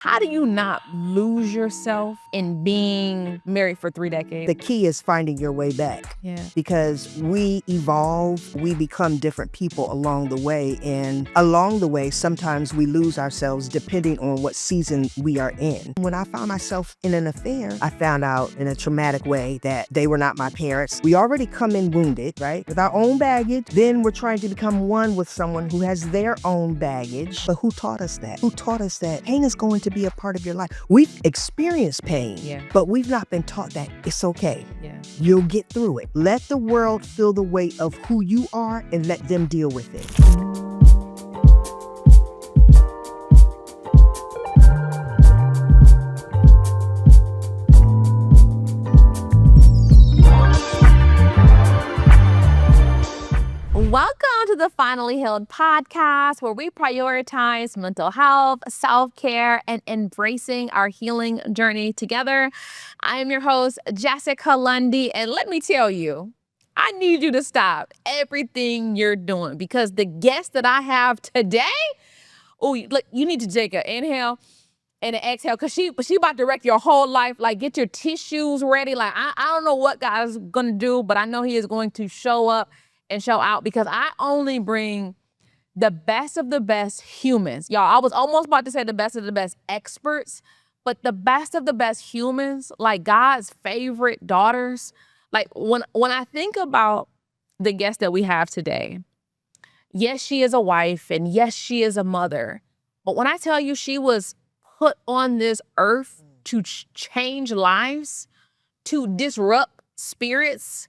How do you not lose yourself in being married for 3 decades? The key is finding your way back. Yeah. Because we evolve, we become different people along the way. And along the way, sometimes we lose ourselves depending on what season we are in. When I found myself in an affair, I found out in a traumatic way that they were not my parents. We already come in wounded, right? With our own baggage. Then we're trying to become one with someone who has their own baggage. But who taught us that? Who taught us that pain is going to be a part of your life? We've experienced pain, but we've not been taught that it's okay. You'll get through it. Let the world feel the weight of who you are and let them deal with it. Welcome to the Finally Healed podcast, where we prioritize mental health, self-care, and embracing our healing journey together. I am your host, Jessica Lundy, and let me tell you, I need you to stop everything you're doing because the guest that I have today, look, you need to take an inhale and an exhale because she about to wreck your whole life. Like, get your tissues ready. Like, I don't know what God's gonna do, but I know he is going to show up and show out because I only bring the best of the best humans. Y'all, I was almost about to say the best of the best experts, but the best of the best humans, like God's favorite daughters. Like when I think about the guest that we have today, yes, she is a wife and yes, she is a mother. But when I tell you she was put on this earth to change lives, to disrupt spirits,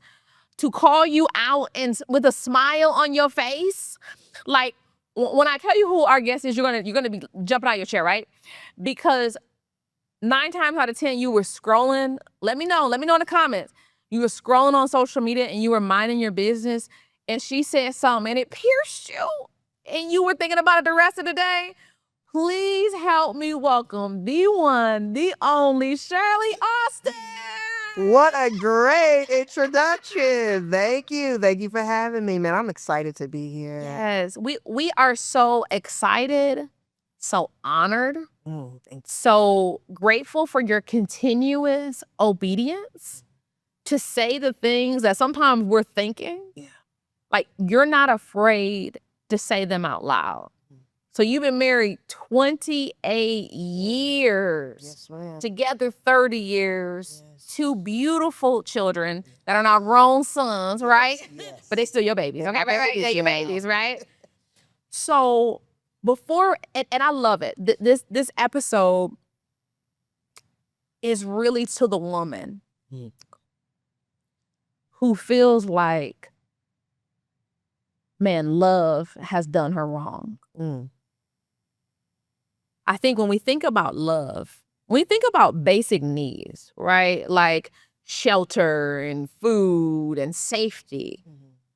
to call you out and with a smile on your face. Like when I tell you who our guest is, you're gonna be jumping out of your chair, right? Because 9 times out of 10, you were scrolling. Let me know in the comments. You were scrolling on social media and you were minding your business and she said something and it pierced you and you were thinking about it the rest of the day. Please help me welcome the one, the only Shirley Austin. What a great introduction. Thank you. Thank you for having me, man. I'm excited to be here. Yes, we are so excited, so honored, so grateful for your continuous obedience to say the things that sometimes we're thinking. Yeah. Like, you're not afraid to say them out loud. So you've been married 28 years. Yes, ma'am. Together 30 years. Yes. 2 beautiful children that are now grown sons, right? Yes. But they still your babies, okay? Right? They're your babies, right? So before, and I love it, this episode is really to the woman who feels like, man, love has done her wrong. I think when we think about love, we think about basic needs, right? Like shelter and food and safety.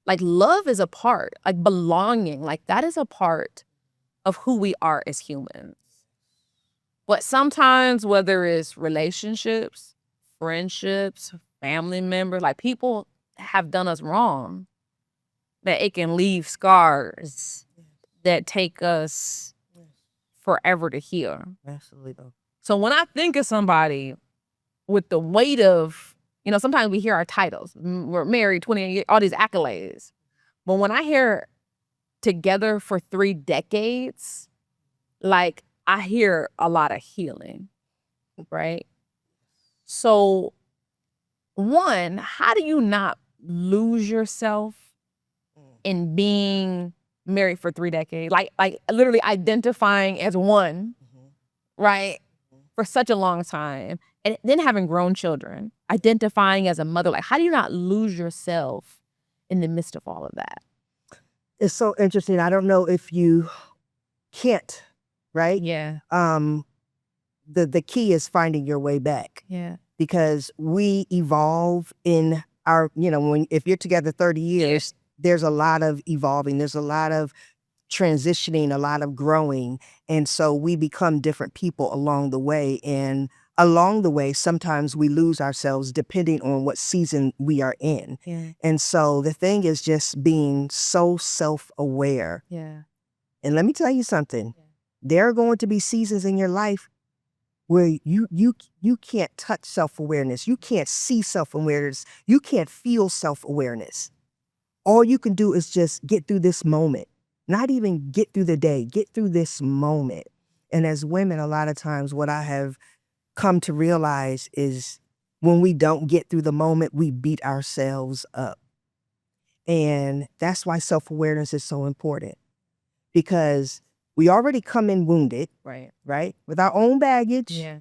Like love is a part, like belonging, like that is a part of who we are as humans. But sometimes, whether it's relationships, friendships, family members, like people have done us wrong, that it can leave scars that take us forever to heal. Absolutely. So when I think of somebody with the weight of, sometimes we hear our titles. We're married 28 years, all these accolades. But when I hear together for 3 decades, like I hear a lot of healing, right? So one, how do you not lose yourself in being married for 3 decades? Like literally identifying as one, right? For such a long time. And then having grown children, identifying as a mother. Like, how do you not lose yourself in the midst of all of that? It's so interesting. I don't know if you can't, right? Yeah. The key is finding your way back. Yeah. Because we evolve in our, if you're together 30 years, there's a lot of evolving. There's a lot of transitioning, a lot of growing. And so we become different people along the way. And along the way, sometimes we lose ourselves depending on what season we are in. Yeah. And so the thing is just being so self-aware. Yeah. And let me tell you something. There are going to be seasons in your life where you can't touch self-awareness. You can't see self-awareness. You can't feel self-awareness. All you can do is just get through this moment. Not even get through the day, get through this moment. And as women, a lot of times what I have come to realize is when we don't get through the moment, we beat ourselves up. And that's why self-awareness is so important, because we already come in wounded, right? With our own baggage. Yeah.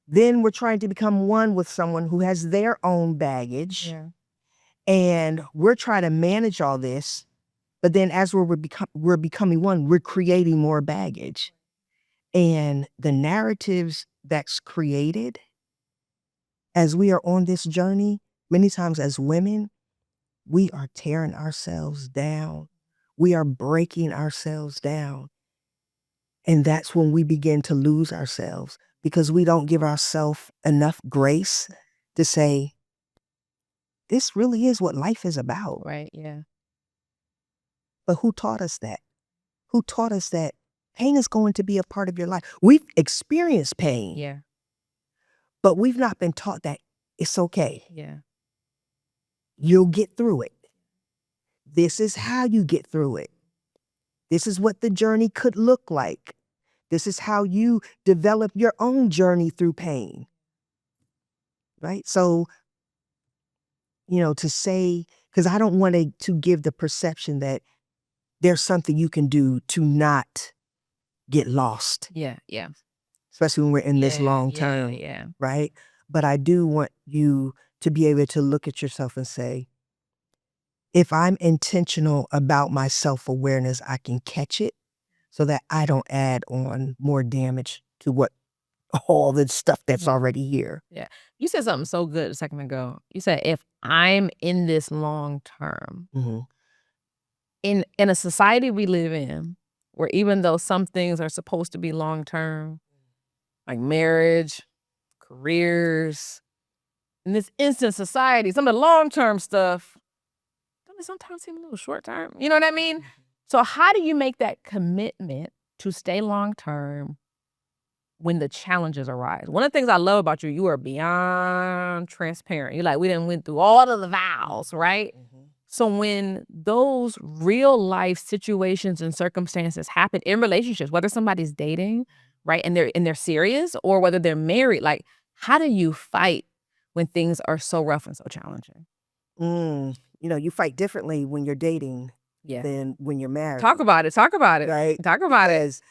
Then we're trying to become one with someone who has their own baggage. Yeah. And we're trying to manage all this. But then as we're becoming one, we're creating more baggage. And the narratives that's created as we are on this journey, many times as women, we are tearing ourselves down. We are breaking ourselves down. And that's when we begin to lose ourselves, because we don't give ourselves enough grace to say, this really is what life is about. Right. Yeah. But who taught us that? Who taught us that pain is going to be a part of your life? We've experienced pain. Yeah. But we've not been taught that it's okay. Yeah. You'll get through it. This is how you get through it. This is what the journey could look like. This is how you develop your own journey through pain. Right? So, to say, because I don't want to give the perception that there's something you can do to not get lost. Yeah. Yeah. Especially when we're in this long term. Yeah. Right? But I do want you to be able to look at yourself and say, if I'm intentional about my self-awareness, I can catch it so that I don't add on more damage to what all the stuff that's already here. Yeah. You said something so good a second ago. You said, if I'm in this long term, in a society we live in, where even though some things are supposed to be long term, like marriage, careers, in this instant society, some of the long term stuff, don't it sometimes seem a little short term? You know what I mean? So how do you make that commitment to stay long term when the challenges arise? One of the things I love about you, you are beyond transparent. You're like, we done went through all of the vows, right? So when those real life situations and circumstances happen in relationships, whether somebody's dating, right, and they're serious, or whether they're married, like, how do you fight when things are so rough and so challenging? You fight differently when you're dating Yeah. than when you're married. Talk about it. Right? Talk about it. Because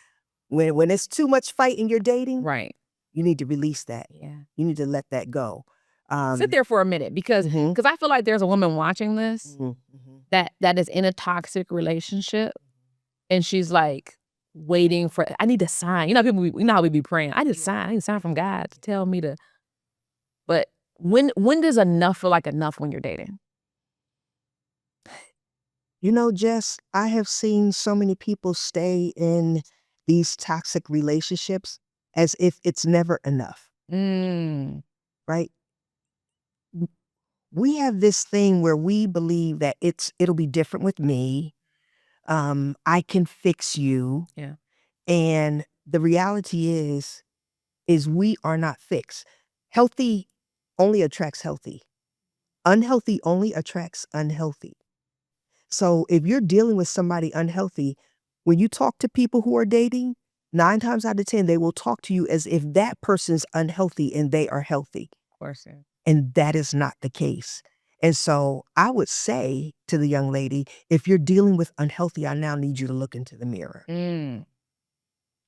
when it's too much fight in your dating, Right. you need to release that. Yeah. You need to let that go. Sit there for a minute, because I feel like there's a woman watching this that is in a toxic relationship, and she's like waiting for, I need a sign. You know how we be praying. I need a sign from God to tell me to. But when does enough feel like enough when you're dating? Jess, I have seen so many people stay in these toxic relationships as if it's never enough. Right? We have this thing where we believe that it'll be different with me. I can fix you. Yeah. And the reality is we are not fixed. Healthy only attracts healthy. Unhealthy only attracts unhealthy. So if you're dealing with somebody unhealthy, when you talk to people who are dating, 9 times out of 10, they will talk to you as if that person's unhealthy and they are healthy. Of course. Yeah. And that is not the case. And so I would say to the young lady, if you're dealing with unhealthy, I now need you to look into the mirror.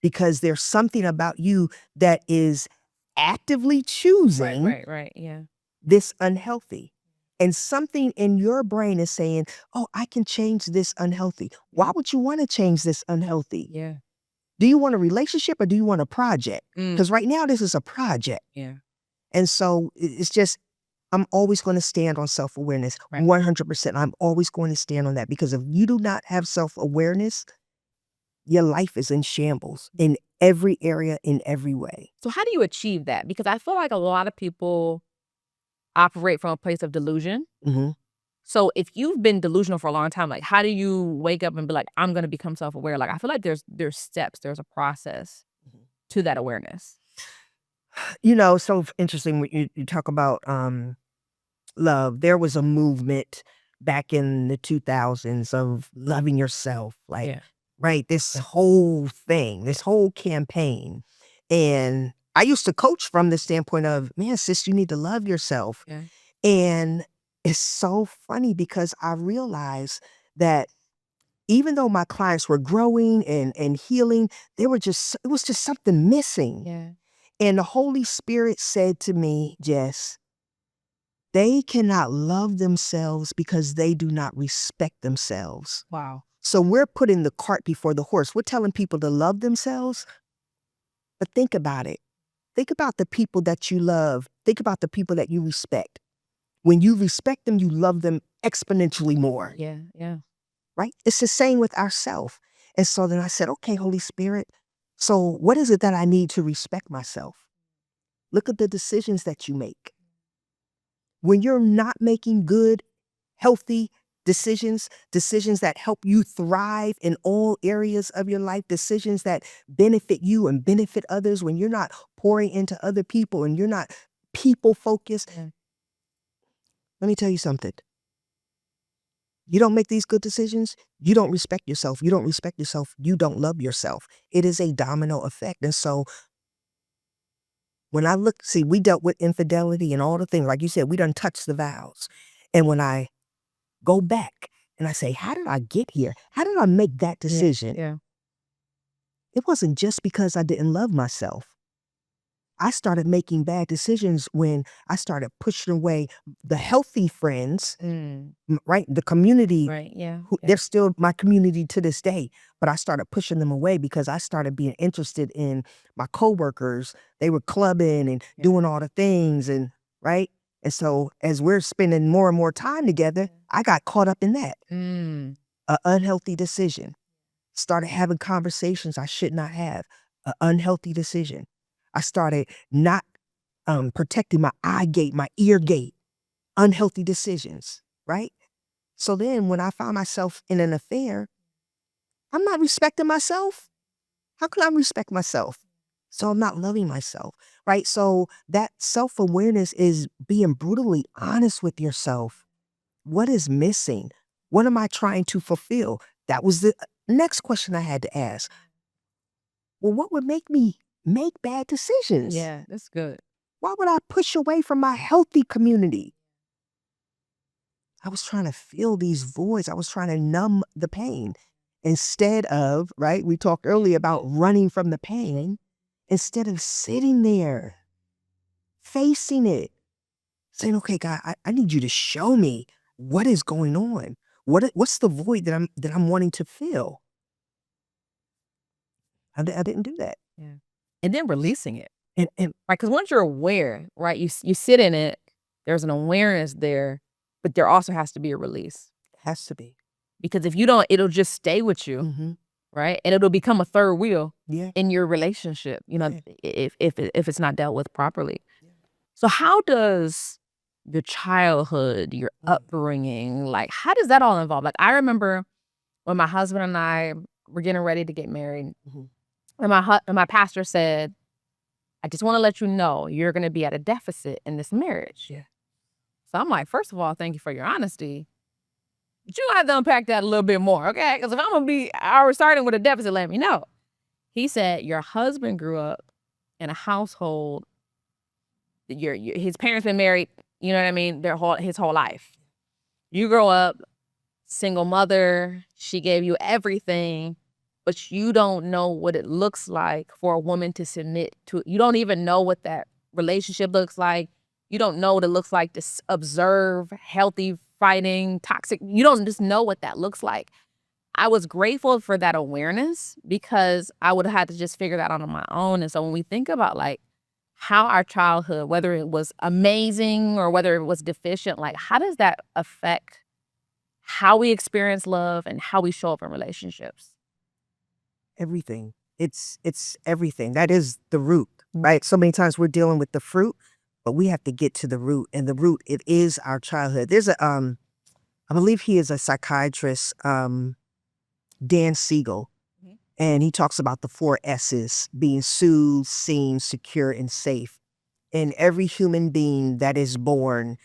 Because there's something about you that is actively choosing Right. Yeah. this unhealthy. And something in your brain is saying, oh, I can change this unhealthy. Why would you want to change this unhealthy? Yeah. Do you want a relationship or do you want a project? Because right now this is a project. Yeah. And so it's just, I'm always going to stand on self-awareness. Right. 100%. I'm always going to stand on that, because if you do not have self-awareness, your life is in shambles in every area, in every way. So how do you achieve that? Because I feel like a lot of people operate from a place of delusion. So if you've been delusional for a long time, like, how do you wake up and be like, I'm going to become self-aware? Like, I feel like there's steps, there's a process to that awareness. So interesting when you talk about love. There was a movement back in the 2000s of loving yourself, like, Yeah. right? This whole thing, this whole campaign. And I used to coach from the standpoint of, man, sis, you need to love yourself. Yeah. And it's so funny because I realized that even though my clients were growing and healing, it was just something missing. Yeah. And the Holy Spirit said to me, Jess, they cannot love themselves because they do not respect themselves. Wow. So we're putting the cart before the horse. We're telling people to love themselves, but think about it. Think about the people that you love. Think about the people that you respect. When you respect them, you love them exponentially more, Yeah. Yeah. right? It's the same with ourselves. And so then I said, okay, Holy Spirit, so what is it that I need to respect myself? Look at the decisions that you make. When you're not making good, healthy decisions that help you thrive in all areas of your life, decisions that benefit you and benefit others, when you're not pouring into other people and you're not people focused, Yeah. let me tell you something. You don't make these good decisions, you don't respect yourself. You don't respect yourself, you don't love yourself. It is a domino effect. And so when I look, see, we dealt with infidelity and all the things, like you said, we done touched the vows. And when I go back and I say, how did I get here? How did I make that Yeah. decision? Yeah. It wasn't just because I didn't love myself. I started making bad decisions when I started pushing away the healthy friends, Mm. right? The community, Right. Yeah. Yeah. they're still my community to this day, but I started pushing them away because I started being interested in my coworkers. They were clubbing and Yeah. doing all the things and right? And so as we're spending more and more time together, I got caught up in that. Mm. An unhealthy decision. Started having conversations I should not have. An unhealthy decision. I started not protecting my eye gate, my ear gate. Unhealthy decisions, right? So then when I found myself in an affair, I'm not respecting myself. How can I respect myself? So I'm not loving myself, right? So that self-awareness is being brutally honest with yourself. What is missing? What am I trying to fulfill? That was the next question I had to ask. Well, what would make me make bad decisions? Yeah. That's good. Why would I push away from my healthy community? I was trying to fill these voids. I was trying to numb the pain instead of, right? We talked earlier about running from the pain instead of sitting there, facing it, saying, okay, God, I need you to show me what is going on. What's the void that I'm wanting to fill? I didn't do that. Yeah. And then releasing it. And Right. Because once you're aware, right, you sit in it, there's an awareness there, but there also has to be a release. it has to be. Because if you don't, it'll just stay with you. Mm-hmm. Right. And it'll become a third wheel Yeah. in your relationship, Yeah. if it's not dealt with properly. So how does your childhood, your upbringing, like how does that all involve? Like I remember when my husband and I were getting ready to get married, Mhm. and my pastor said, I just want to let you know you're going to be at a deficit in this marriage. Yeah. So I'm like, first of all, thank you for your honesty. But you have to unpack that a little bit more, okay? Because if I'm going to be already starting with a deficit, let me know. He said, your husband grew up in a household, his parents been married, you know what I mean, his whole life. You grow up, single mother, she gave you everything, but you don't know what it looks like for a woman to submit to. You don't even know what that relationship looks like. You don't know what it looks like to observe healthy fighting, toxic. You don't just know what that looks like. I was grateful for that awareness because I would have had to just figure that out on my own. And so when we think about like how our childhood, whether it was amazing or whether it was deficient, like how does that affect how we experience love and how we show up in relationships? Everything. It's everything. That is the root, right? So many times we're dealing with the fruit, but we have to get to the root. And the root, it is our childhood. There's I believe he is a psychiatrist, Dan Siegel, Mhm. and he talks about the 4 S's: being soothed, seen, secure, and safe. And every human being that is born,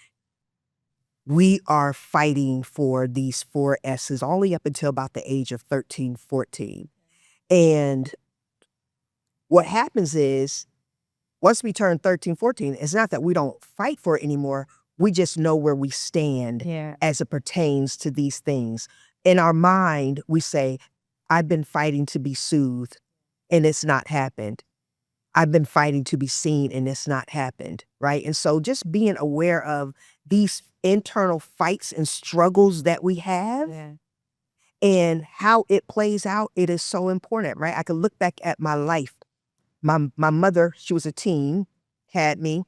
we are fighting for these 4 S's all the way up until about the age of 13, 14. And what happens is, once we turn 13, 14, it's not that we don't fight for it anymore. We just know where we stand as it pertains to these things. In our mind, we say, I've been fighting to be soothed, and it's not happened. I've been fighting to be seen, and it's not happened, right? And so just being aware of these internal fights and struggles that we have and how it plays out, it is so important, right? I can look back at my life. My mother, she was a teen, had me,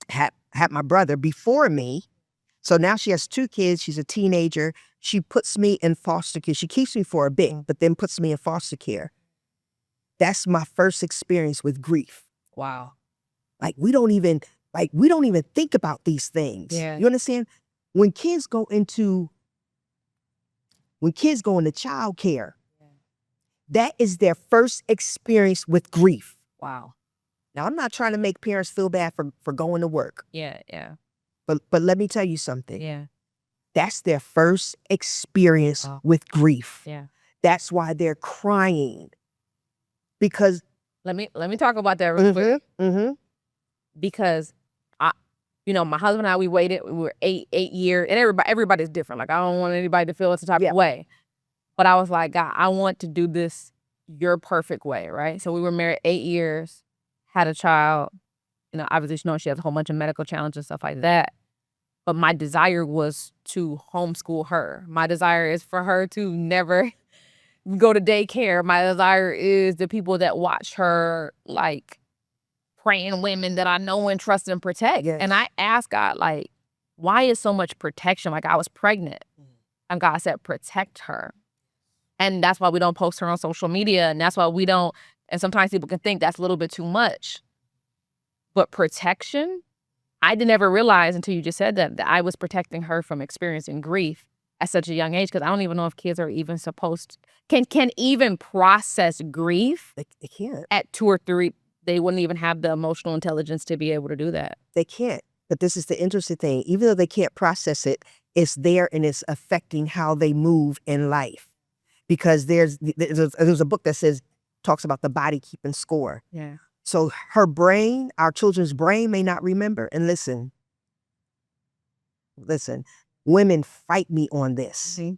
had my brother before me. So now she has 2 kids. She's a teenager. She puts me in foster care. She keeps me for a bit, but then puts me in foster care. That's my first experience with grief. Wow. Like we don't even think about these things. Yeah. You understand? When kids go into child care, that is their first experience with grief. Wow. Now, I'm not trying to make parents feel bad for going to work. Yeah. But let me tell you something. Yeah. That's their first experience with grief. Yeah. That's why they're crying. Because let me talk about that real quick. Because my husband and I, we waited. We were 8 years, and everybody's different. Like I don't want anybody to feel it's a type of way. But I was like, God, I want to do this your perfect way, right? So we were married 8 years, had a child. Obviously, she has a whole bunch of medical challenges and stuff like that. But my desire was to homeschool her. My desire is for her to never go to daycare. My desire is the people that watch her, like, praying women that I know and trust and protect. Yes. And I asked God, like, why is so much protection? Like, I was pregnant. And God said, protect her. And that's why we don't post her on social media. And that's why we don't, and sometimes people can think that's a little bit too much. But protection, I didn't ever realize until you just said that I was protecting her from experiencing grief at such a young age, because I don't even know if kids are even supposed to, can even process grief. They can't. At 2 or 3, they wouldn't even have the emotional intelligence to be able to do that. They can't. But this is the interesting thing. Even though they can't process it, it's there and it's affecting how they move in life. Because there's a book that talks about the body keeping score. Yeah. So her brain, our children's brain may not remember. And listen, women fight me on this. Mm-hmm.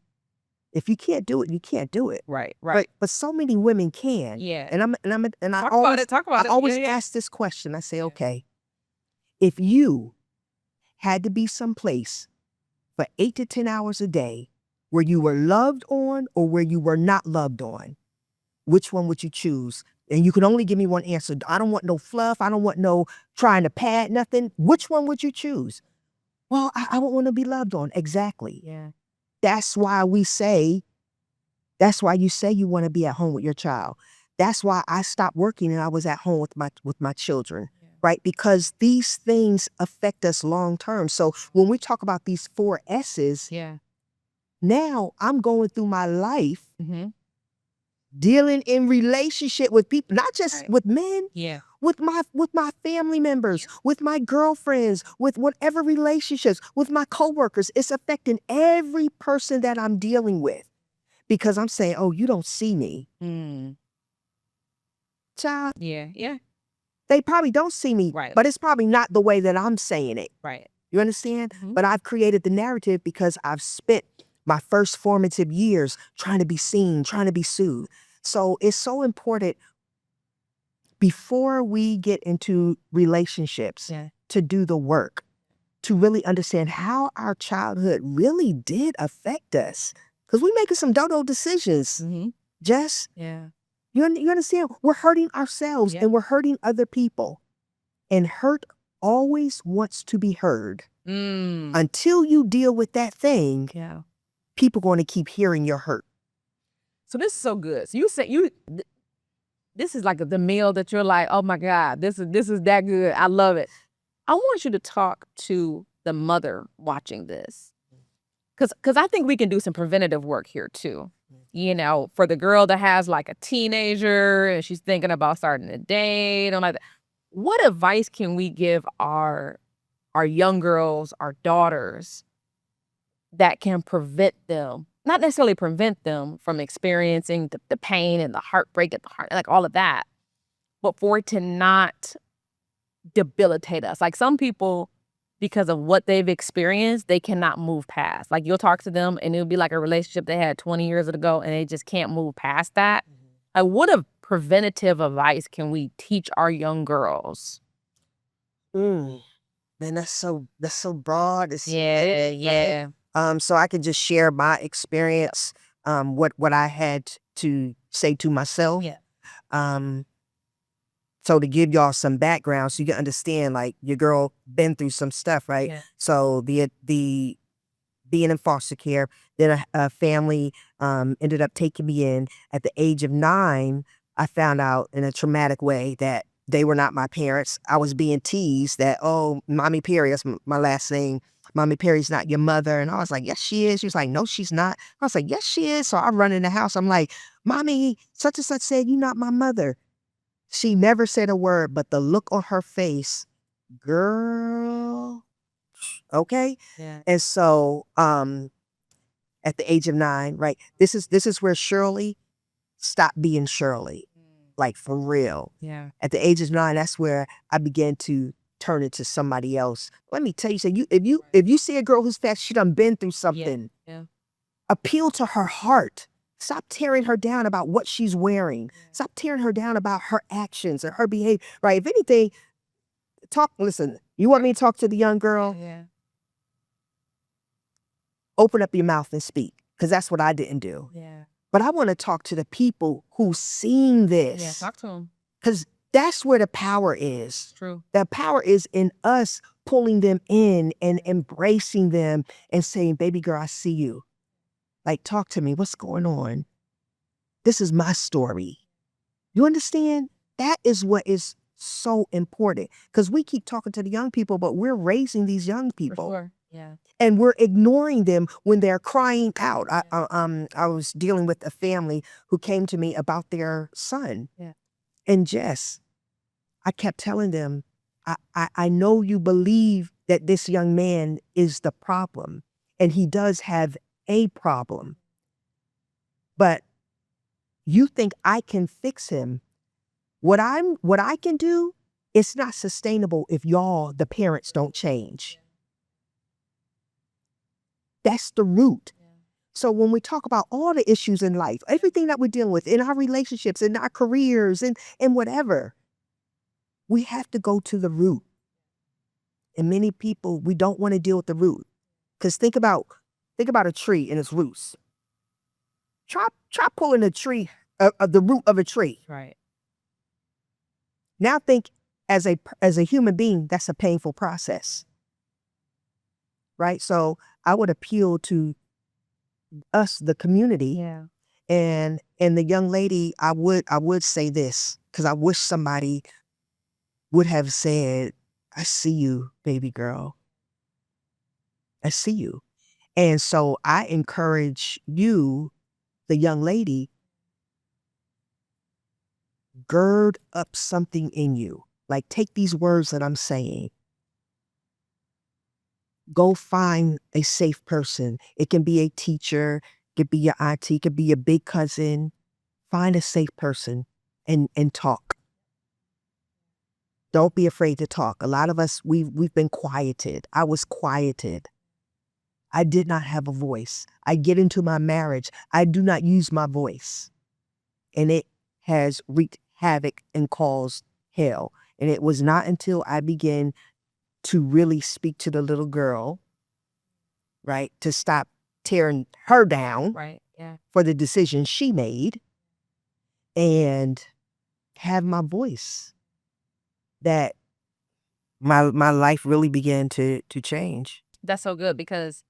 If you can't do it, you can't do it. Right. But so many women can. Yeah. And I always ask this question. I say, okay, if you had to be someplace for 8 to 10 hours a day where you were loved on or where you were not loved on, which one would you choose? And you can only give me one answer. I don't want no fluff. I don't want no trying to pad nothing. Which one would you choose? Well, I don't want to be loved on. Exactly. Yeah. That's why you say you want to be at home with your child. That's why I stopped working and I was at home with my children, right? Because these things affect us long term. So when we talk about these 4 S's, now I'm going through my life dealing in relationship with people, not just with men, with my family members, with my girlfriends, with whatever relationships, with my coworkers. It's affecting every person that I'm dealing with, because I'm saying, oh, you don't see me. Child. Yeah. They probably don't see me, but it's probably not the way that I'm saying it. Right. You understand? But I've created the narrative because I've spent my first formative years trying to be seen, trying to be soothed. So it's so important before we get into relationships to do the work, to really understand how our childhood really did affect us. Because we're making some dodo decisions. Jess, you understand? We're hurting ourselves and we're hurting other people. And hurt always wants to be heard. Until you deal with that thing, people are going to keep hearing your hurt. So this is so good. So this is like the meal that you're like, oh my God, this is that good. I love it. I want you to talk to the mother watching this. Because I think we can do some preventative work here too. For the girl that has like a teenager and she's thinking about starting a date and like that. what advice can we give our young girls, our daughters, that can prevent them, not necessarily prevent them from experiencing the pain and the heartbreak and the heart, like all of that, but for it to not debilitate us? Like some people, because of what they've experienced, they cannot move past. Like you'll talk to them and it'll be like a relationship they had 20 years ago and they just can't move past that. Like what a preventative advice can we teach our young girls? Man, that's so broad. It's Yeah. so I could just share my experience, what I had to say to myself. Yeah. So to give y'all some background so you can understand, like, your girl been through some stuff, right? Yeah. So the being in foster care, then a family ended up taking me in. At the age of 9, I found out in a traumatic way that they were not my parents. I was being teased that, oh, Mommy Perry, that's my last name. Mommy Perry's not your mother. And I was like, yes, she is. She was like, no, she's not. I was like, yes, she is. So I run in the house. I'm like, Mommy, such and such said you're not my mother. She never said a word, but the look on her face, girl, okay? Yeah. And so at the age of 9, right, this is where Shirley stopped being Shirley, like for real. Yeah. At the age of 9, that's where I began to turn into somebody else. Let me tell you, so if you see a girl who's fast, she done been through something. Yeah. Appeal to her heart. Stop tearing her down about what she's wearing. Stop tearing her down about her actions or her behavior. Right? If anything, listen, you want me to talk to the young girl? Yeah. Open up your mouth and speak, because that's what I didn't do. Yeah. But I want to talk to the people who've seen this. Yeah. Talk to them. Because that's where the power is. True. The power is in us pulling them in and embracing them and saying, baby girl, I see you. Like, talk to me. What's going on? This is my story. You understand? That is what is so important. Because we keep talking to the young people, but we're raising these young people. For sure. Yeah. And we're ignoring them when they're crying out. I was dealing with a family who came to me about their son. Yeah. And Jess, I kept telling them, I know you believe that this young man is the problem. And he does have a problem. But you think I can fix him. What I can do, it's not sustainable if y'all, the parents, don't change. That's the root. So when we talk about all the issues in life, everything that we're dealing with in our relationships, in our careers, and whatever, we have to go to the root. And many people, we don't want to deal with the root. Because think about a tree and its roots. Try pulling a tree, the root of a tree. Right. Now think as a human being, that's a painful process. Right? So I would appeal to us, the community. Yeah. And the young lady, I would say this, because I wish somebody would have said, I see you, baby girl. I see you. And so I encourage you, the young lady, gird up something in you. Like, take these words that I'm saying. Go find a safe person. It can be a teacher, it could be your auntie, it could be your big cousin. Find a safe person and talk. Don't be afraid to talk. A lot of us, we've been quieted. I was quieted. I did not have a voice. I get into my marriage. I do not use my voice. And it has wreaked havoc and caused hell. And it was not until I began to really speak to the little girl, right, to stop tearing her down, Right. Yeah. for the decision she made, and have my voice, that my life really began to change. That's so good, because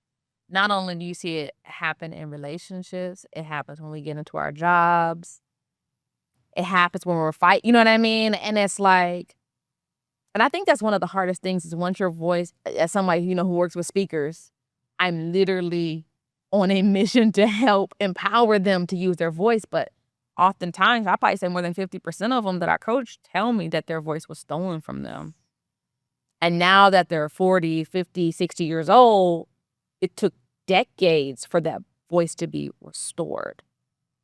not only do you see it happen in relationships, it happens when we get into our jobs. It happens when we're fighting, you know what I mean? And it's like, and I think that's one of the hardest things is once your voice, as somebody, who works with speakers, I'm literally on a mission to help empower them to use their voice. But oftentimes, I probably say more than 50% of them that I coach tell me that their voice was stolen from them. And now that they're 40, 50, 60 years old, it took decades for that voice to be restored,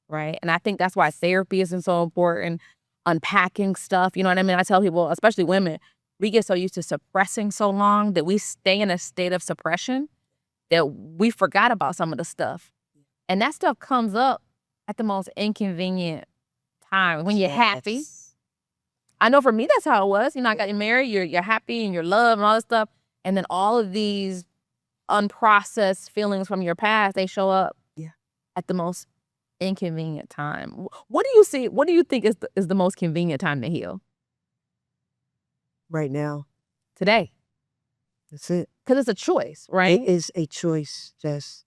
right? And I think that's why therapy is so important, unpacking stuff. You know what I mean? I tell people, especially women, we get so used to suppressing so long that we stay in a state of suppression that we forgot about some of the stuff. And that stuff comes up at the most inconvenient time when you're happy. I know for me, that's how it was. You know, I got married, you're happy and you're loved and all this stuff. And then all of these unprocessed feelings from your past, they show up at the most inconvenient time. What do you see? What do you think is the most convenient time to heal? Right now. Today. That's it. Because it's a choice, right? It is a choice, Jess.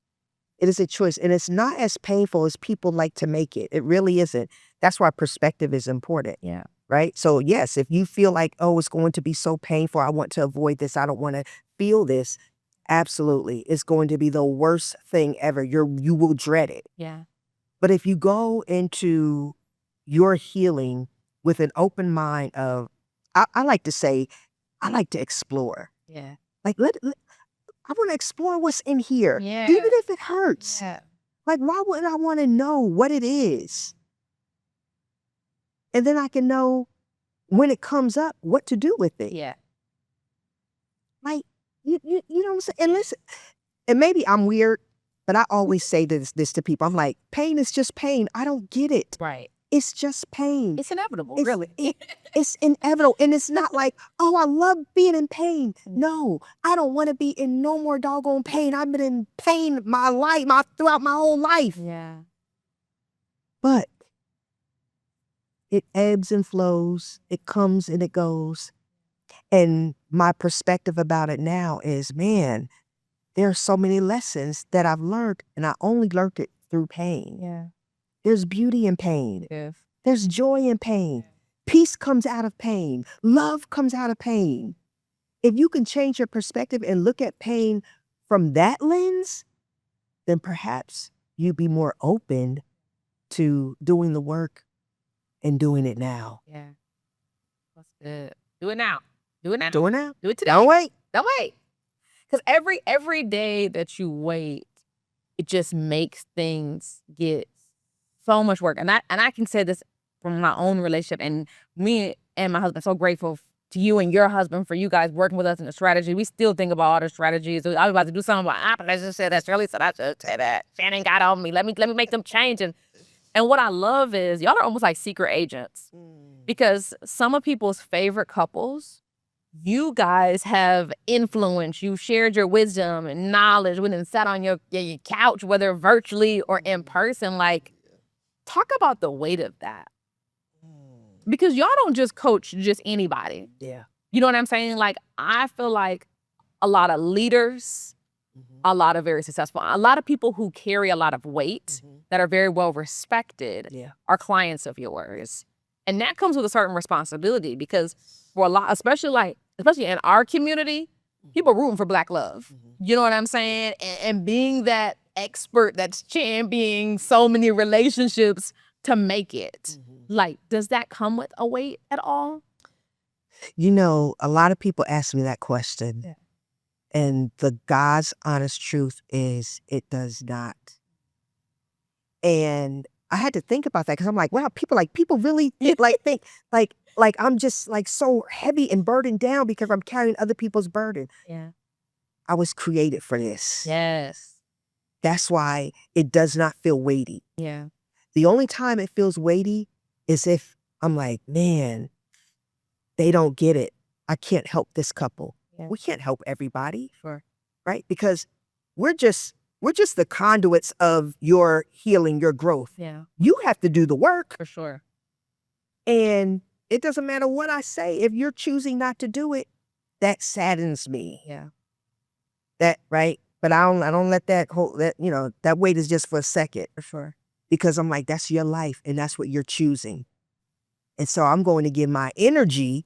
It is a choice. And it's not as painful as people like to make it. It really isn't. That's why perspective is important. Yeah. Right? So yes, if you feel like, oh, it's going to be so painful, I want to avoid this, I don't want to feel this, absolutely. It's going to be the worst thing ever. You will dread it. Yeah. But if you go into your healing with an open mind of, I like to say, I like to explore. Yeah. Like, I want to explore what's in here. Yeah. Even if it hurts. Yeah. Like, why wouldn't I want to know what it is? And then I can know when it comes up, what to do with it. Yeah. Like, you know what I'm saying? And listen, and maybe I'm weird, but I always say this to people. I'm like, pain is just pain. I don't get it. Right. It's just pain. It's inevitable, really. It's inevitable. And it's not like, oh, I love being in pain. No, I don't want to be in no more doggone pain. I've been in pain throughout my whole life. Yeah. But it ebbs and flows. It comes and it goes. And my perspective about it now is, man, there are so many lessons that I've learned, and I only learned it through pain. Yeah. There's beauty in pain. Yes. There's joy in pain. Peace comes out of pain. Love comes out of pain. If you can change your perspective and look at pain from that lens, then perhaps you'd be more open to doing the work and doing it now. Yeah. That's good. Do it now. Do it now. Do it now. Do it today. Don't wait. Don't wait. Because every day that you wait, it just makes things get so much work. And I can say this from my own relationship, and me and my husband, so grateful to you and your husband for you guys working with us in the strategy. We still think about all the strategies. I was about to do something about, but I just said that. Shirley said I should say that. Shannon got on me. Let me make them change. And what I love is y'all are almost like secret agents, because some of people's favorite couples, you guys have influence. You shared your wisdom and knowledge. We done sat on your couch, whether virtually or in person. Like, talk about the weight of that. Because y'all don't just coach just anybody. Yeah. You know what I'm saying? Like, I feel like a lot of leaders, a lot of very successful, a lot of people who carry a lot of weight that are very well respected are clients of yours. And that comes with a certain responsibility, because for a lot, especially in our community, people rooting for Black love. You know what I'm saying? And being that expert that's championing so many relationships to make it. Like, does that come with a weight at all? You know, a lot of people ask me that question. Yeah. And the God's honest truth is it does not. And I had to think about that, because I'm like, wow, people really think like I'm just like so heavy and burdened down because I'm carrying other people's burden. Yeah. I was created for this. Yes. That's why it does not feel weighty. Yeah. The only time it feels weighty is if I'm like, man, they don't get it. I can't help this couple. Yeah. We can't help everybody. Sure. Right? Because we're just the conduits of your healing, your growth. Yeah. You have to do the work. For sure. And it doesn't matter what I say. If you're choosing not to do it, that saddens me. Yeah. That, right? But I don't let that weight is just for a second. For sure. Because I'm like, that's your life and that's what you're choosing. And so I'm going to give my energy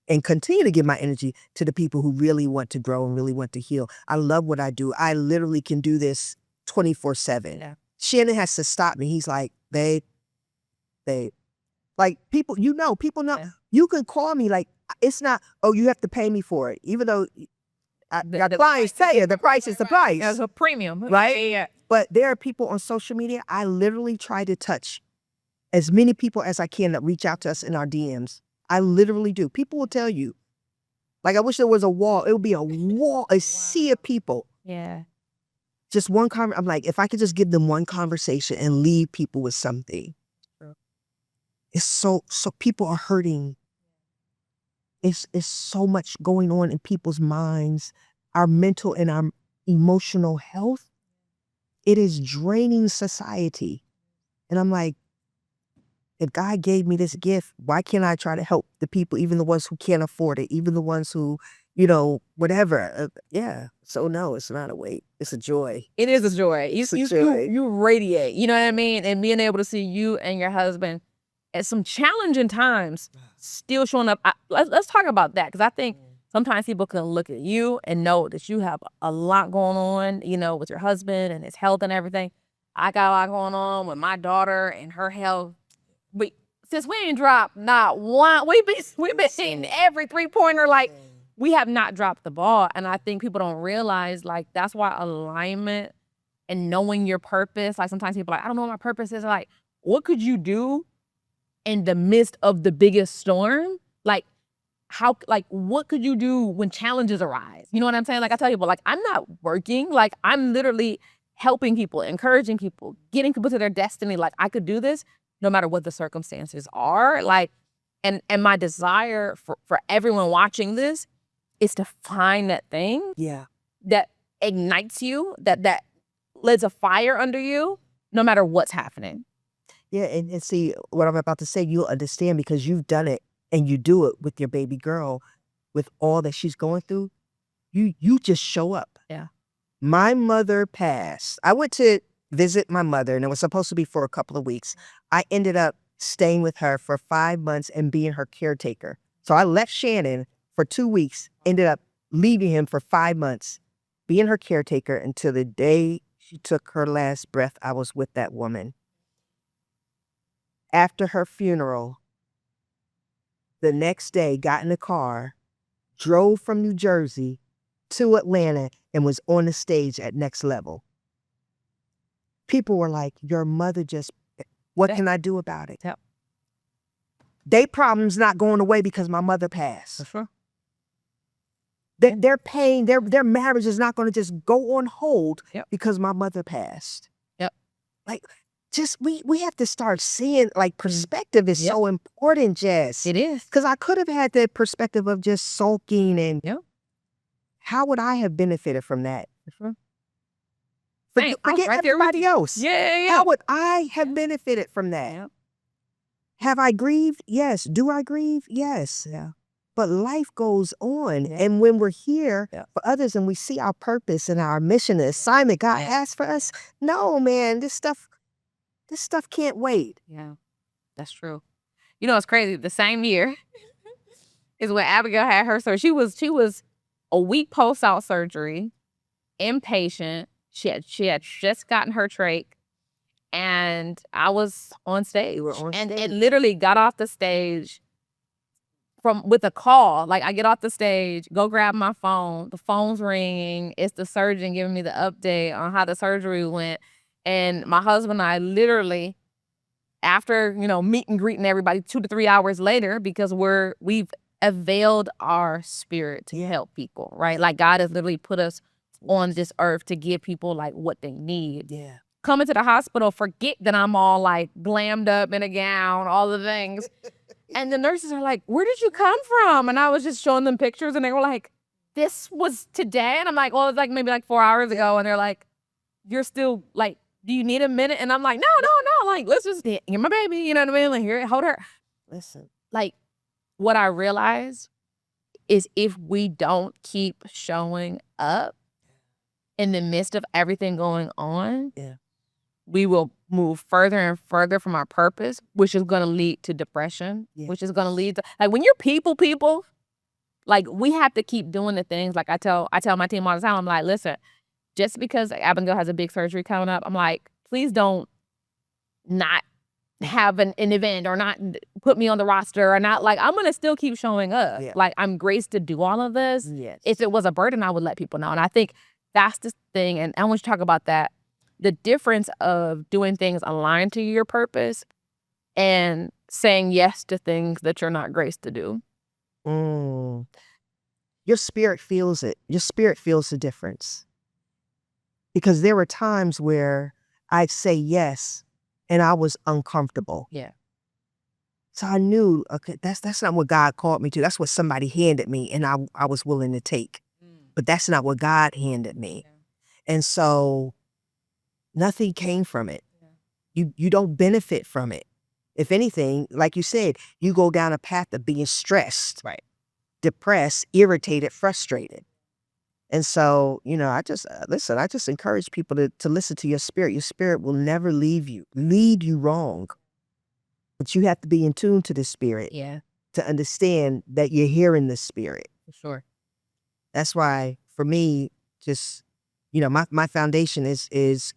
and continue to give my energy to the people who really want to grow and really want to heal. I love what I do. I literally can do this 24/7. Yeah. Shannon has to stop me. He's like, babe, babe. Like people know. Yeah. You can call me, like, it's not, oh, you have to pay me for it. Even though our clients tell you the price is the price. It's a premium. Right? Yeah. But there are people on social media, I literally try to touch as many people as I can that reach out to us in our DMs. I literally do. People will tell you. Like, I wish there was a wall. It would be a wall, a sea of people. Yeah. Just one I'm like, if I could just give them one conversation and leave people with something. True. It's so people are hurting. It's so much going on in people's minds, our mental and our emotional health. It is draining society. And I'm like, if God gave me this gift, why can't I try to help the people, even the ones who can't afford it, even the ones who, whatever. Yeah. So no, it's not a weight. It's a joy. It is a joy. It's a joy. You radiate. You know what I mean? And being able to see you and your husband at some challenging times still showing up. Let's talk about that, because I think sometimes people can look at you and know that you have a lot going on, with your husband and his health and everything. I got a lot going on with my daughter and her health. But since we ain't dropped not one, we've been seeing every 3-pointer. Like, we have not dropped the ball. And I think people don't realize, like, that's why alignment and knowing your purpose, like, sometimes people are like, I don't know what my purpose is. Like, what could you do in the midst of the biggest storm? Like, what could you do when challenges arise? You know what I'm saying? Like, I tell people, like, I'm not working. Like, I'm literally helping people, encouraging people, getting people to their destiny. Like, I could do this no matter what the circumstances are. Like, and my desire for everyone watching this is to find that thing that ignites you, that lights a fire under you, no matter what's happening. Yeah, and see, what I'm about to say, you'll understand because you've done it and you do it with your baby girl, with all that she's going through. You just show up. Yeah. My mother passed. I went to visit my mother, and it was supposed to be for a couple of weeks. I ended up staying with her for 5 months and being her caretaker. So I left Shannon for 2 weeks, ended up leaving him for 5 months, being her caretaker until the day she took her last breath. I was with that woman. After her funeral, the next day, got in the car, drove from New Jersey to Atlanta, and was on the stage at Next Level. People were like, your mother just, what can I do about it? Yep. They problem's not going away because my mother passed. For sure. Their pain, their marriage is not going to just go on hold because my mother passed. Yep. Like, just, we have to start seeing, like, perspective is so important, Jess. It is. Because I could have had the perspective of just sulking, and how would I have benefited from that? For sure. Forget right everybody else. Yeah. How would I have benefited from that? Yeah. Have I grieved? Yes. Do I grieve? Yes. Yeah. But life goes on. And when we're here for others and we see our purpose and our mission, the assignment God has for us, no, man, this stuff can't wait. Yeah, that's true. You know, it's crazy. The same year is when Abigail had her surgery. She was a week post-out surgery, inpatient. She had just gotten her trach, and I was on stage. You were on and stage. it literally got off the stage with a call. Like, I get off the stage, go grab my phone. The phone's ringing. It's the surgeon giving me the update on how the surgery went. And my husband and I literally, after, meet and greeting everybody 2 to 3 hours later, because we've availed our spirit to help people, right? Like, God has literally put us on this earth to give people, like, what they need. Yeah. Coming to the hospital, forget that I'm all, like, glammed up in a gown, all the things. And the nurses are like, where did you come from? And I was just showing them pictures, and they were like, this was today? And I'm like, well, it's like maybe like 4 hours ago. And they're like, you're still, like, do you need a minute? And I'm like, no. Like, let's just get my baby. You know what I mean? Like, here, hold her. Listen. Like, what I realized is if we don't keep showing up in the midst of everything going on, we will move further and further from our purpose, which is going to lead to depression, which is going to lead to, like, when you're people, like, we have to keep doing the things. Like, I tell my team all the time, I'm like, listen, just because Abigail has a big surgery coming up, I'm like, please don't not have an event or not put me on the roster or not, like, I'm gonna still keep showing up. Yeah. Like, I'm graced to do all of this. Yes. If it was a burden, I would let people know. And I think that's the thing. And I want you to talk about that. The difference of doing things aligned to your purpose and saying yes to things that you're not graced to do. Mm. Your spirit feels it. Your spirit feels the difference. Because there were times where I'd say yes and I was uncomfortable. Yeah. So I knew, okay, that's not what God called me to. That's what somebody handed me and I was willing to take. But that's not what God handed me. Yeah. And so nothing came from it. Yeah. You don't benefit from it. If anything, like you said, you go down a path of being stressed, Right. depressed, irritated, frustrated. And so, I just, listen, I just encourage people to listen to your spirit. Your spirit will never lead you wrong. But you have to be in tune to the spirit Yeah. to understand that you're hearing the spirit. For sure. That's why, for me, just, my foundation is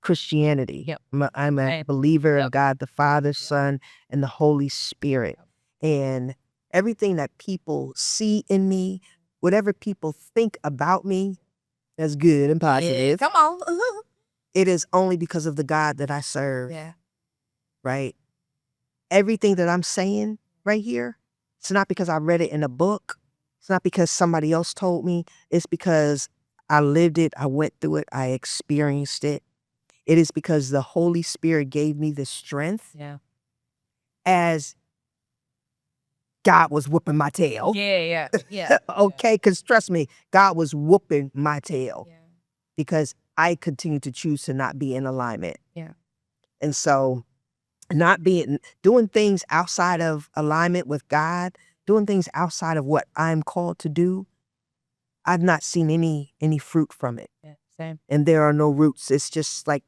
Christianity. Yep. I'm a Same. believer Yep. in God, the Father, Son, and the Holy Spirit. And everything that people see in me, whatever people think about me, that's good and positive. Come on. It is only because of the God that I serve. Yeah. Right? Everything that I'm saying right here, it's not because I read it in a book. It's not because somebody else told me. It's because I lived it. I went through it. I experienced it. It is because the Holy Spirit gave me the strength. Yeah. As God was whooping my tail. Yeah. Yeah. Okay? Because trust me, God was whooping my tail. Yeah. Because I continued to choose to not be in alignment. Yeah. And so doing things outside of alignment with God, doing things outside of what I'm called to do, I've not seen any fruit from it. Yeah. Same. And there are no roots. It's just like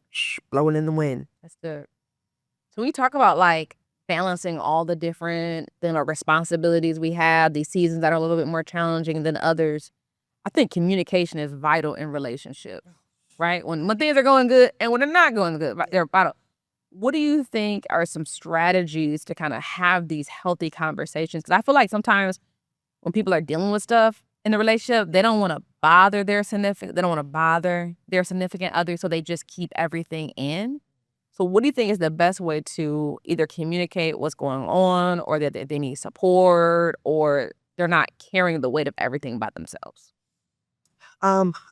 blowing in the wind. That's good. So we talk about like balancing all the different responsibilities we have, these seasons that are a little bit more challenging than others. I think communication is vital in relationship, right? When things are going good and when they're not going good, right? They're vital. What do you think are some strategies to kind of have these healthy conversations? Because I feel like sometimes when people are dealing with stuff in the relationship, they don't want to bother their significant. They don't want to bother their significant other, so they just keep everything in. So, what do you think is the best way to either communicate what's going on, or that they need support, or they're not carrying the weight of everything by themselves?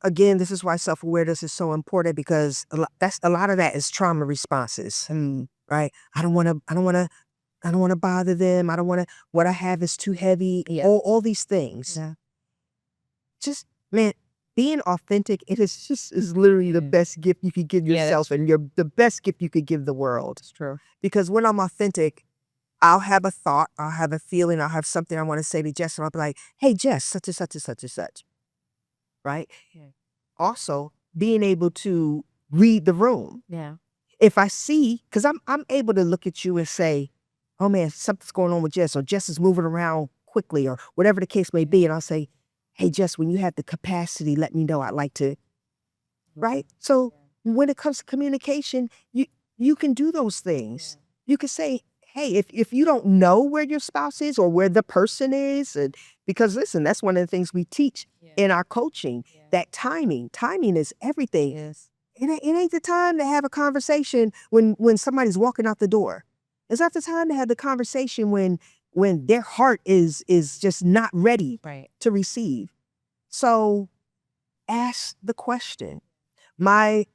Again, this is why self-awareness is so important because a lot of that is trauma responses. Right? I don't want to bother them. I don't want to, what I have is too heavy. Yeah. All these things. Yeah. Just, man, being authentic, is literally the best gift you could give yourself and the best gift you could give the world. It's true. Because when I'm authentic, I'll have a thought, I'll have a feeling, I'll have something I want to say to Jess, and I'll be like, hey, Jess, such and such and such and such. Right? Yeah. Also, being able to read the room. Yeah. If I see, because I'm able to look at you and say, oh man, something's going on with Jess, or Jess is moving around quickly, or whatever the case may be. And I'll say, hey, Jess, when you have the capacity, let me know. I'd like to, right? So when it comes to communication, you can do those things. You can say, hey, if you don't know where your spouse is or where the person is, and because listen, that's one of the things we teach in our coaching, that timing is everything. Yes. It ain't the time to have a conversation when somebody's walking out the door. It's not the time to have the conversation when their heart is just not ready to receive. So ask the question. My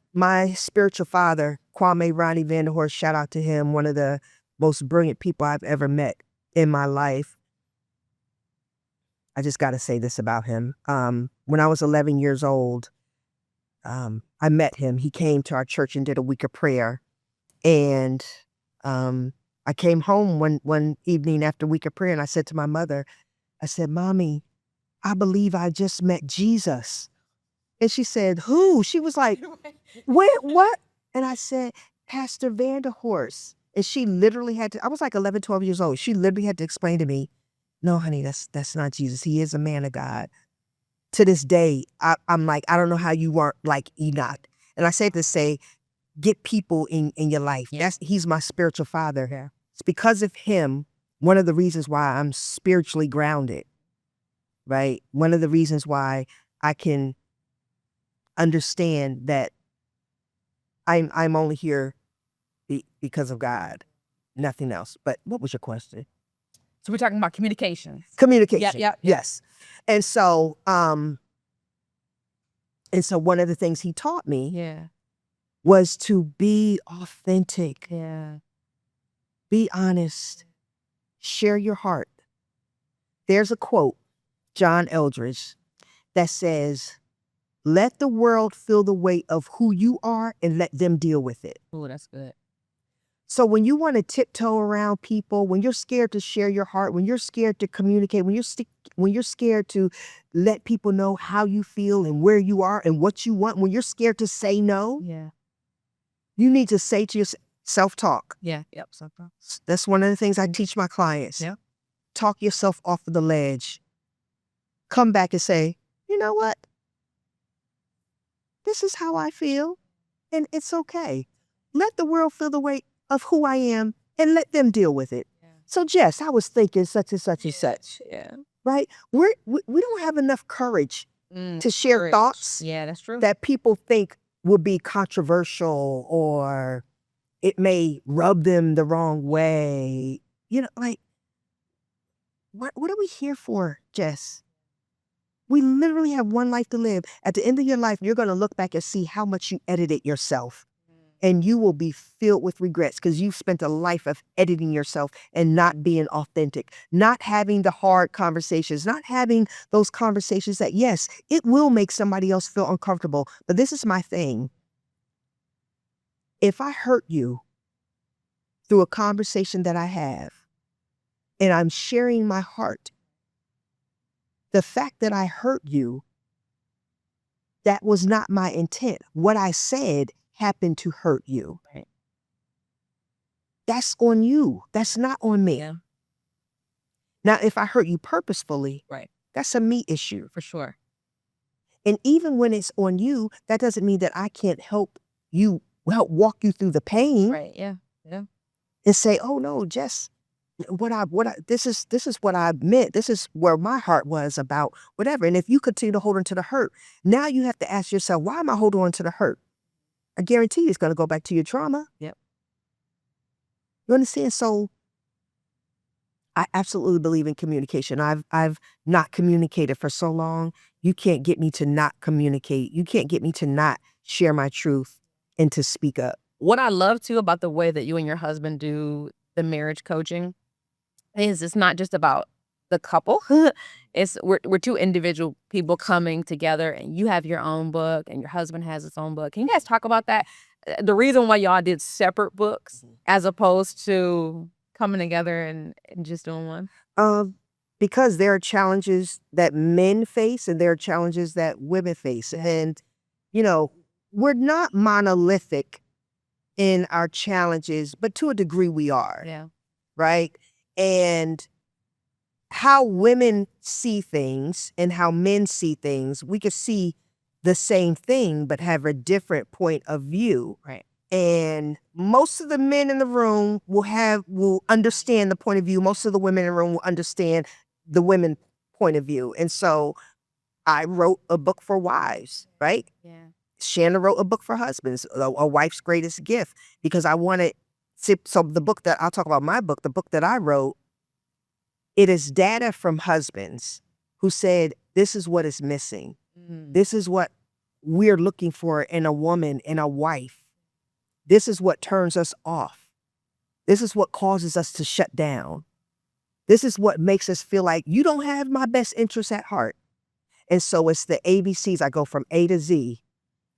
spiritual father, Kwame Ronnie Vanderhorst, shout out to him, one of the most brilliant people I've ever met in my life. I just got to say this about him. When I was 11 years old, I met him. He came to our church and did a week of prayer. And I came home one evening after a week of prayer, and I said to my mother, I said, Mommy, I believe I just met Jesus. And she said, who? She was like, what? And I said, Pastor Vanderhorst. And she literally had to, I was like 11, 12 years old. She literally had to explain to me, no, honey, that's not Jesus. He is a man of God. To this day, I'm like, I don't know how you weren't like Enoch. And I say to say, get people in your life. He's my spiritual father. Yeah. It's because of him, one of the reasons why I'm spiritually grounded, right? One of the reasons why I can understand that I'm only here because of God, nothing else. But what was your question? So we're talking about communication. Communication. Yep. Yes. And so one of the things he taught me was to be authentic. Yeah. Be honest. Share your heart. There's a quote, John Eldridge, that says, "Let the world feel the weight of who you are and let them deal with it." Oh, that's good. So when you want to tiptoe around people, when you're scared to share your heart, when you're scared to communicate, when you're scared to let people know how you feel and where you are and what you want, when you're scared to say no, you need to say to yourself, self-talk. Yeah. Yep. Self-talk. That's one of the things I teach my clients. Yep. Talk yourself off of the ledge. Come back and say, you know what? This is how I feel, and it's okay. Let the world feel the weight of who I am and let them deal with it. Yeah. So, Jess, I was thinking such and such and such. Yeah. Right? We don't have enough courage to share thoughts Yeah, that's true. that people think would be controversial or it may rub them the wrong way. You know, like, what are we here for, Jess? We literally have one life to live. At the end of your life, you're going to look back and see how much you edited yourself. And you will be filled with regrets because you've spent a life of editing yourself and not being authentic, not having the hard conversations, not having those conversations that, yes, it will make somebody else feel uncomfortable. But this is my thing. If I hurt you through a conversation that I have and I'm sharing my heart, the fact that I hurt you, that was not my intent. What I said happened to hurt you. Right. That's on you. That's not on me. Yeah. Now, if I hurt you purposefully, Right. that's a me issue. For sure. And even when it's on you, that doesn't mean that I can't help walk you through the pain. Right. Yeah. Yeah. And say, oh no, Jess, this is what I meant. This is where my heart was about whatever. And if you continue to hold on to the hurt, now you have to ask yourself, why am I holding on to the hurt? I guarantee it's going to go back to your trauma. Yep. You understand? So I absolutely believe in communication. I've not communicated for so long. You can't get me to not communicate. You can't get me to not share my truth and to speak up. What I love too about the way that you and your husband do the marriage coaching is it's not just about the couple. It's we're two individual people coming together, and you have your own book and your husband has his own book. Can you guys talk about that? The reason why y'all did separate books as opposed to coming together and just doing one? Because there are challenges that men face and there are challenges that women face. And, you know, we're not monolithic in our challenges, but to a degree we are. Yeah. Right? And how women see things and how men see things, we could see the same thing, but have a different point of view. Right. And most of the men in the room will understand the point of view. Most of the women in the room will understand the women point of view. And so I wrote a book for wives, right? Yeah. Shanna wrote a book for husbands, a wife's greatest gift, because I wanted to, so the book that I'll talk about, my book, the book that I wrote, it is data from husbands who said, this is what is missing. This is what we're looking for in a woman, in a wife. This is what turns us off. This is what causes us to shut down. This is what makes us feel like you don't have my best interests at heart. And so it's the ABCs. I go from A to Z.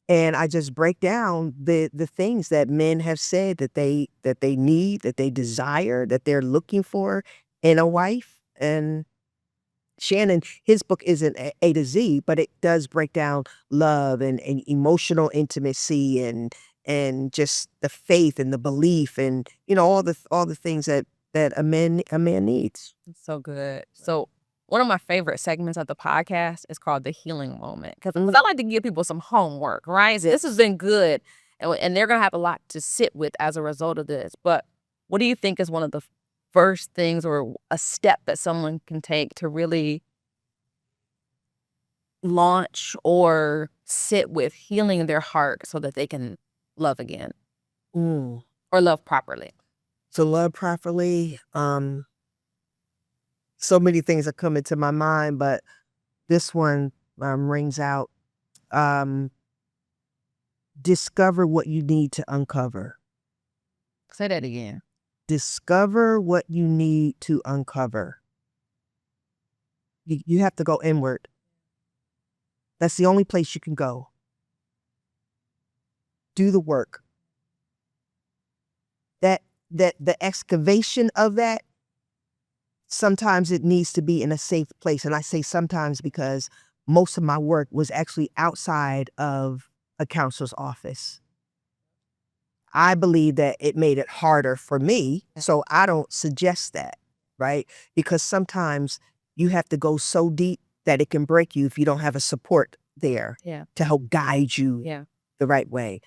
And I just break down the things that men have said that they need, that they desire, that they're looking for in a wife. And Shannon, his book isn't A to Z, but it does break down love and emotional intimacy and just the faith and the belief and, you know, all the things that a man needs. So good. So one of my favorite segments of the podcast is called the healing moment, because I like to give people some homework, right? So this has been good. And they're going to have a lot to sit with as a result of this. But what do you think is one of the first things or a step that someone can take to really launch or sit with healing their heart so that they can love again Mm. or love properly? To love properly, so many things are coming to my mind, but this one rings out. Discover what you need to uncover. Say that again. Discover what you need to uncover. You have to go inward. That's the only place you can go. Do the work. That the excavation of that, sometimes it needs to be in a safe place. And I say sometimes because most of my work was actually outside of a counselor's office. I believe that it made it harder for me, so I don't suggest that, right? Because sometimes you have to go so deep that it can break you if you don't have a support there to help guide you the right way.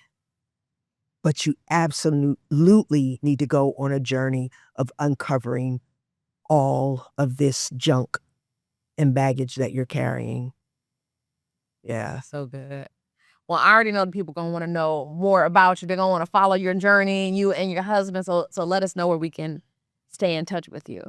But you absolutely need to go on a journey of uncovering all of this junk and baggage that you're carrying. Yeah. So good. Well, I already know the people going to want to know more about you. They're going to want to follow your journey, you and your husband. So let us know where we can stay in touch with you.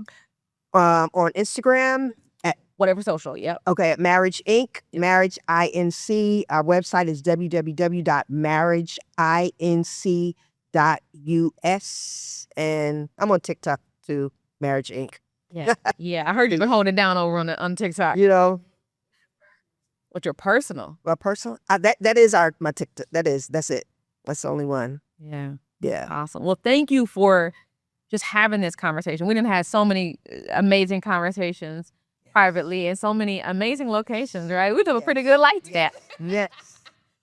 On Instagram, at whatever social, yep. Okay, at Marriage Inc., Marriage INC. Our website is www.marriageinc.us. And I'm on TikTok too, Marriage Inc. Yeah, yeah. I heard you've been holding it down over on TikTok. You know. What's your personal? My personal? That is my TikTok. That's it. That's the only one. Yeah. Yeah. Awesome. Well, thank you for just having this conversation. We done had so many amazing conversations privately and so many amazing locations, right? We do a pretty good like that. Yes.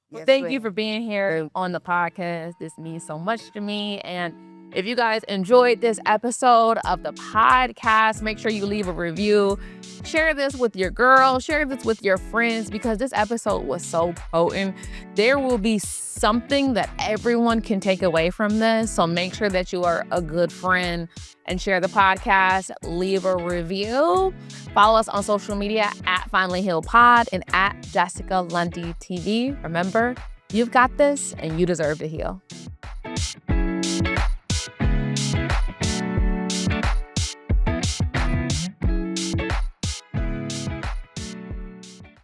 Well, thank you for being here on the podcast. This means so much to me. And if you guys enjoyed this episode of the podcast, make sure you leave a review. Share this with your girl. Share this with your friends because this episode was so potent. There will be something that everyone can take away from this. So make sure that you are a good friend and share the podcast. Leave a review. Follow us on social media at Finally Healed Pod and at Jessica Lundy TV. Remember, you've got this and you deserve to heal.